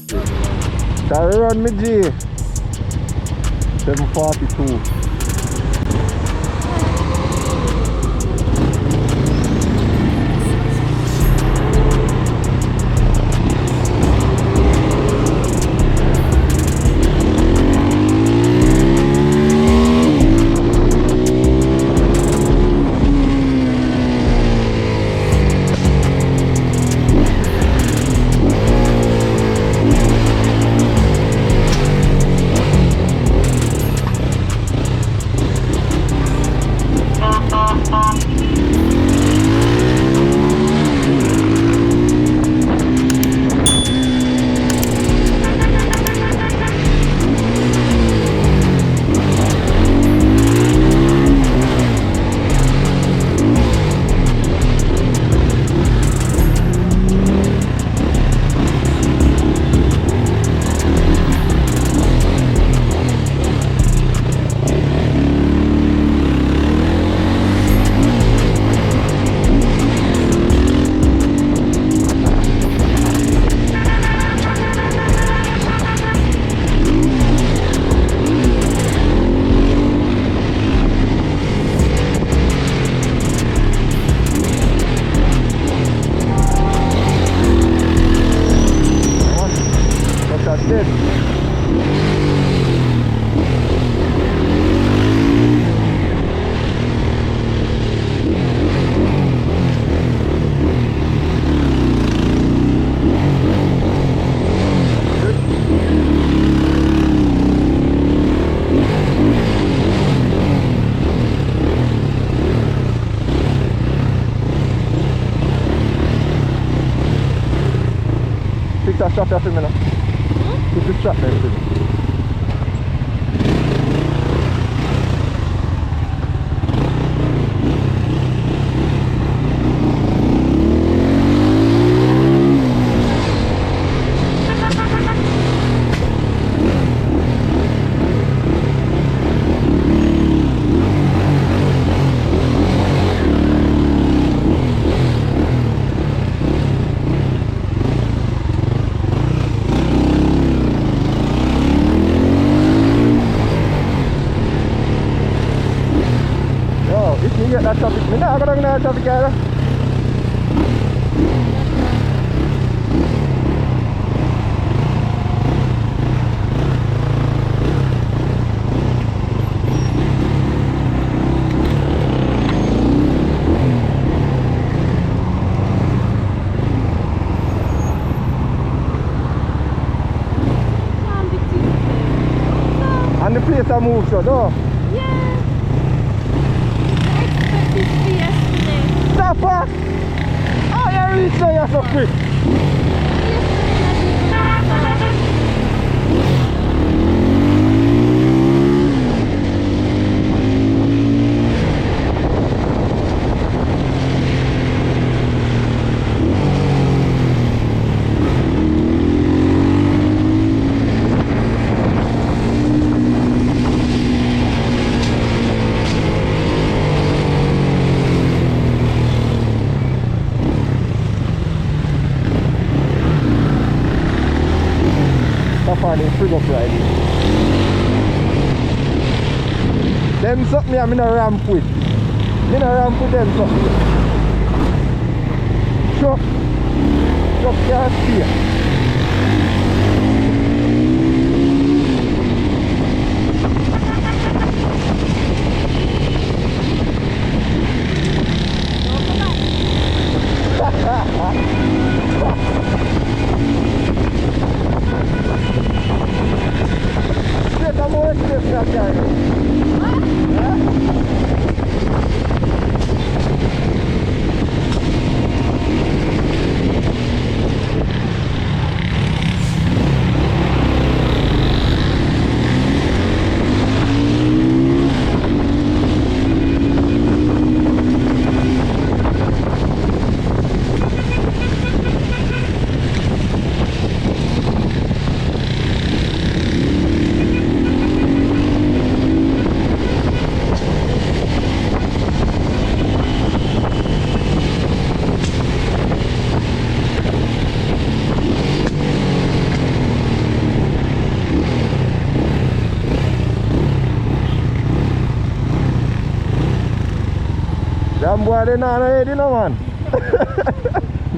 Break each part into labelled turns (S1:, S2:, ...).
S1: Carry run me G. 742. Strap där för mig då. Du strap där för mig. Get that traffic. Mình đã có đang traffic kia đó. And the place I move so though. Stop! Oh, you reach there, you're so quick. Spring up right. Them something I'm in a ramp with. In a ramp with them something. Truck can't see. boy, they're not ready, no man.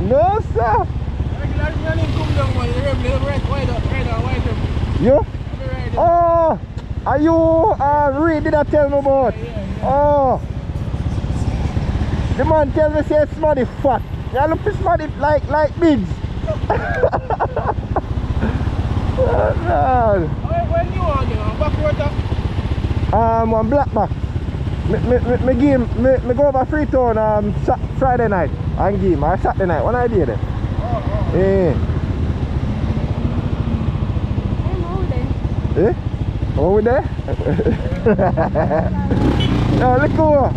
S1: No, sir. You? Oh, are you Reed did I tell me about? Oh, the man tell me say Smarty fat. Yeah, look for Smarty like bigs.
S2: When you on backwater?
S1: On Black Box. Me go over Freetown Friday night and game or Saturday night. When I did it. Yeah. Eh? Over there? No, let's go.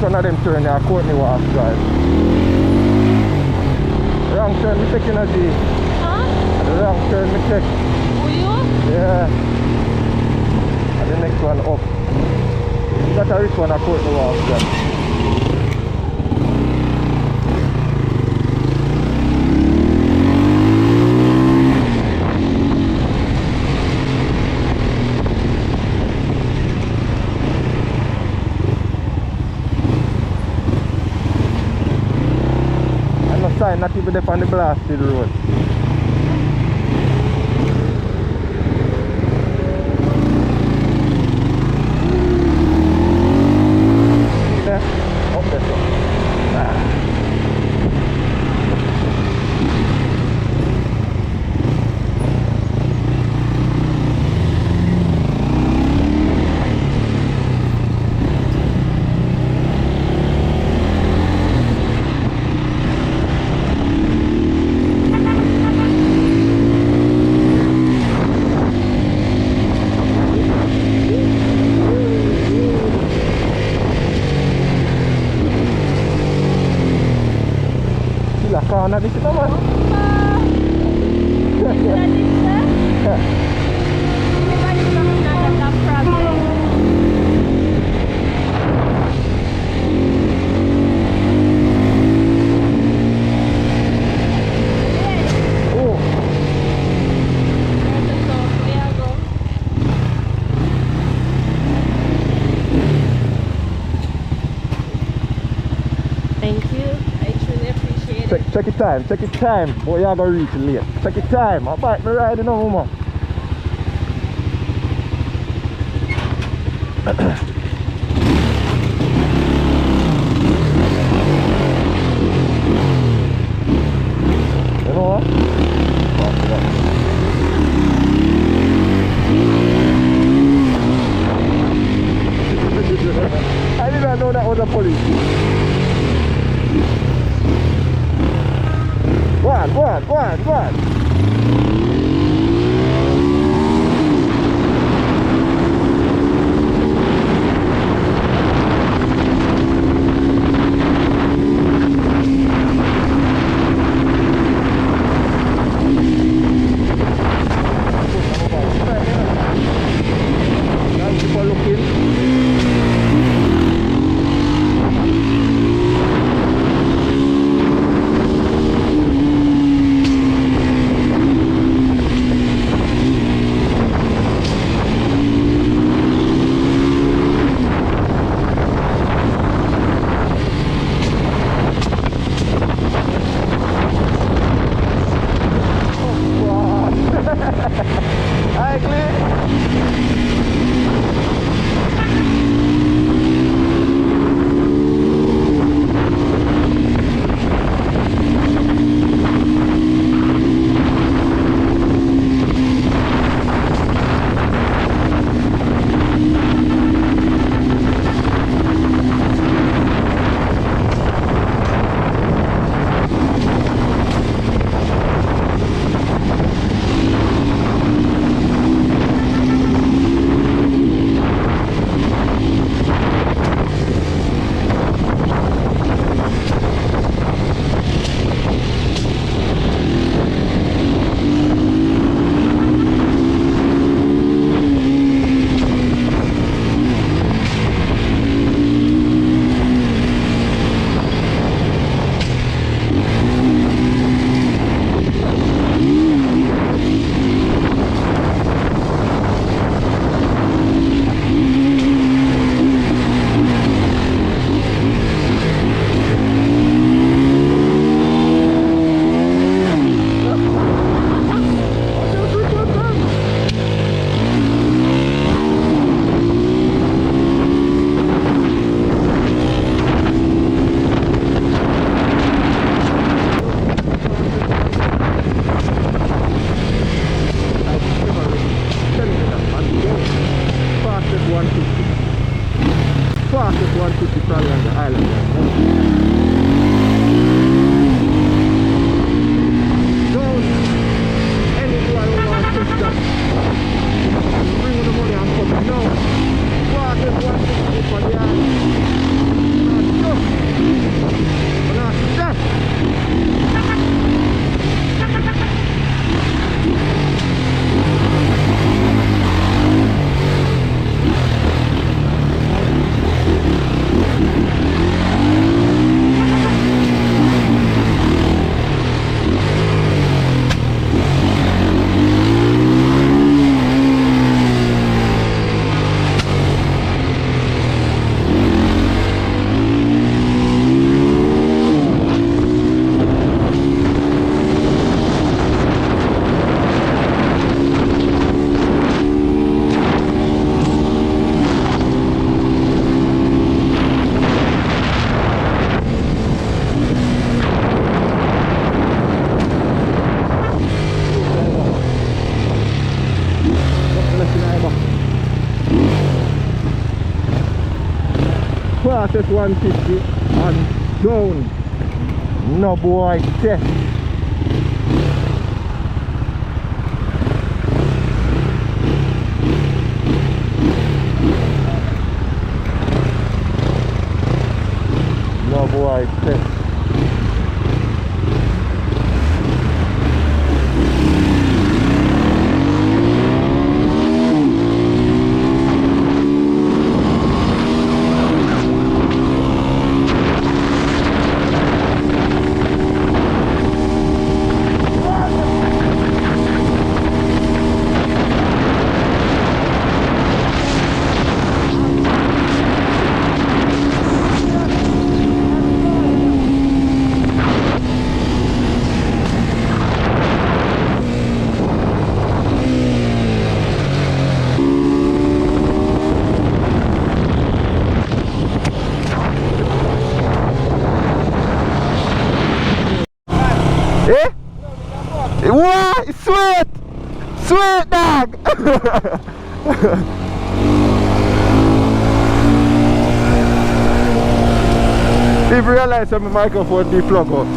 S1: One of them turn there, Courtney Wharf Drive. Wrong turn, me taking a G.
S3: Huh?
S1: The wrong turn, me take.
S3: Who you?
S1: Yeah. And the next one up. That's a rich one at Courtney Wharf Drive. Not even there on the blasted road. There, up there. Sana di situ mas.
S3: you. I truly appreciate it.
S1: Check your time, check your time. Boy, you're gonna reach late. Check your time. I'm back me riding on, mama. You know what? I didn't know that was a police. Go on, go on, go on, go on. Thank you for looking. Fastest 150 probably on the island. Don't anyone who wants to stop. Bring the money and come. No. Fastest 150 for the island. Not stop. Fastest 150 and down. No boy, test. No boy, test. Eh? What? Sweet! Sweet dog! If you realize that my microphone de-plug out.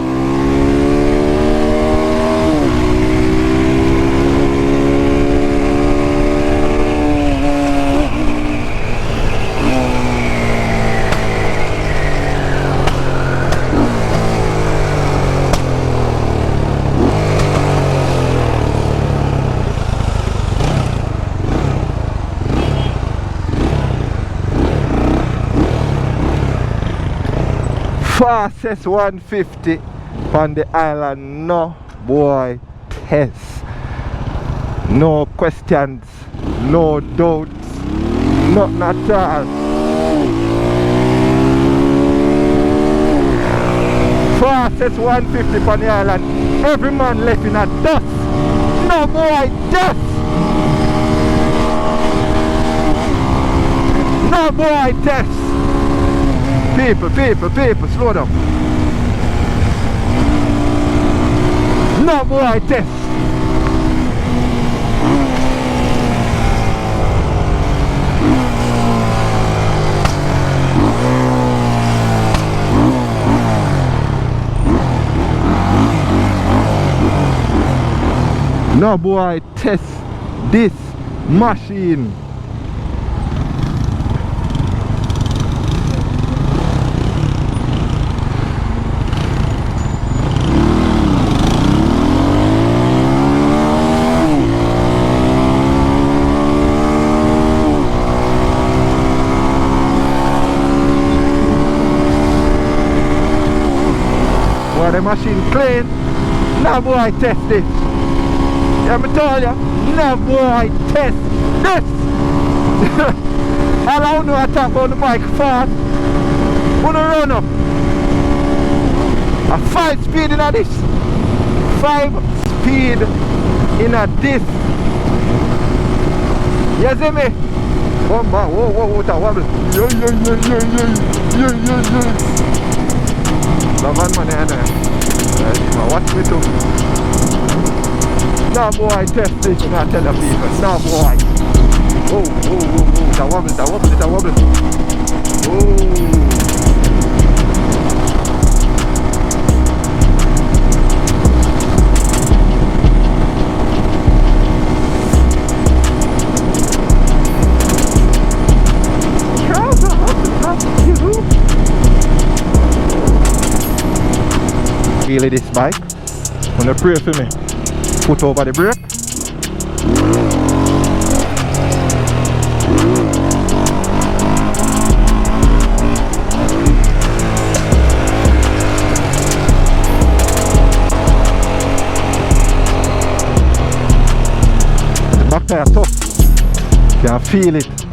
S1: Fastest 150 on the island, no boy test, no questions, no doubts, nothing at all. Fastest 150 on the island, every man left in a dust, no boy dust, no boy test. People, slow down. No boy test. No boy test this machine. The machine clean, no boy test this. Let me tell you, no boy test this. All I know I talk on the bike fast. Wanna run up. A 5 speed in a this. 5 speed in a this. You see me? One bar, whoa, that wobble. Yeah. The van man here. Watch me too. No boy test this, you not tell the people. No boy. Oh, that wobble. Oh. Really this bike, wanna pray for me, put over the brake. The back tire tough, can feel it.